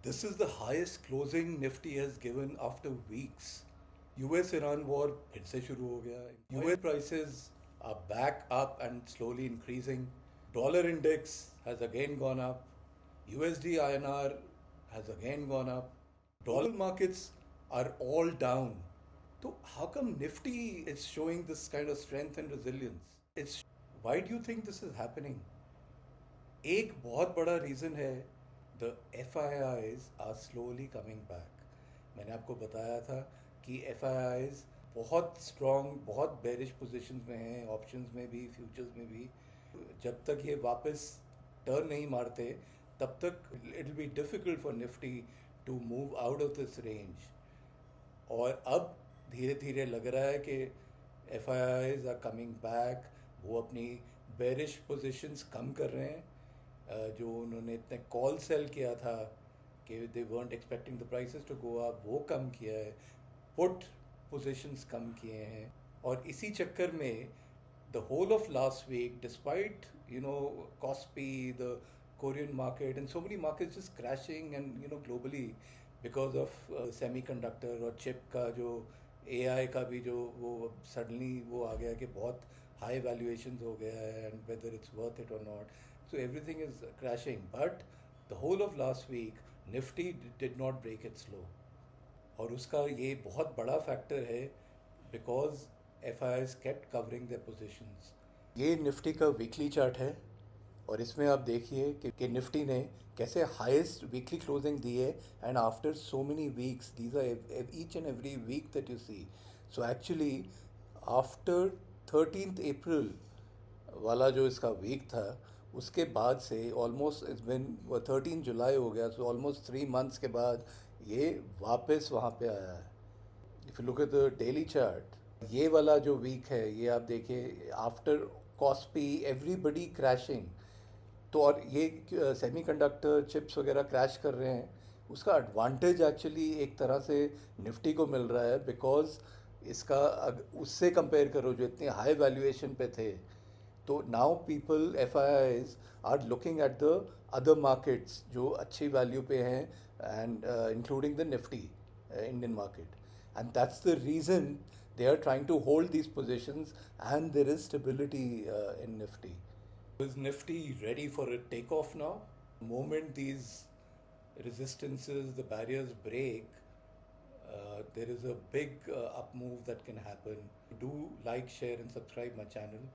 This is the highest closing Nifty has given after weeks. US Iran war फिर से शुरू हो गया. US prices are back up and slowly increasing. Dollar index has again gone up. USD INR has again gone up. Dollar markets are all down. So how come Nifty is showing this kind of strength and resilience? It's why do you think this is happening? एक बहुत बड़ा reason है the F I Is are slowly coming back. मैंने आपको बताया था कि F I Is बहुत स्ट्रॉन्ग, बहुत बेरिश पोजीशंस में हैं, ऑप्शंस में भी, फ्यूचर्स में भी. जब तक ये वापस टर्न नहीं मारते तब तक it will be difficult for Nifty to move out of this range. और अब धीरे धीरे लग रहा है कि F I Is are coming back. वो अपनी बेरिश पोजीशंस कम कर रहे हैं. जो उन्होंने इतने कॉल सेल किया था कि they weren't expecting the prices to go up, वो कम किया है. पुट पोजीशंस कम किए हैं. और इसी चक्कर में the whole of last week, despite Kospi, the Korean market and so many markets just crashing and globally because of semiconductor और चिप का जो एआई का भी जो वो सडनली वो आ गया कि बहुत हाई वैल्यूएशंस हो गया है and whether it's worth it और not. So everything is crashing, but the whole of last week Nifty did not break its low. और उसका ये बहुत बड़ा फैक्टर है because FIIs kept covering their positions. ये निफ्टी का वीकली चार्ट है और इसमें आप देखिए कि निफ्टी ने कैसे हाईएस्ट वीकली क्लोजिंग दी है and after so many weeks, these are each and every week that you see. So actually after 13th April वाला जो इसका वीक था उसके बाद से ऑलमोस्ट इट्स बिन 13 जुलाई हो गया. सो ऑलमोस्ट 3 मंथ्स के बाद ये वापस वहाँ पे आया है. If you look at the daily chart, ये वाला जो वीक है ये आप देखिए आफ्टर कॉस्पी एवरीबडी क्रैशिंग. तो और ये सेमीकंडक्टर चिप्स वगैरह क्रैश कर रहे हैं. उसका एडवांटेज एक्चुअली एक तरह से निफ्टी को मिल रहा है बिकॉज इसका उससे कंपेयर करो जो इतने हाई वैल्यूएशन पे थे. तो now people FIIs are looking at the other markets जो अच्छी वैल्यू पे हैं and including the Nifty Indian market. And that's the reason they are trying to hold these positions and there is stability in Nifty. Is Nifty ready for a take off now? Moment these resistances, the barriers break, there is a big up move that can happen. Do like, share and subscribe my channel.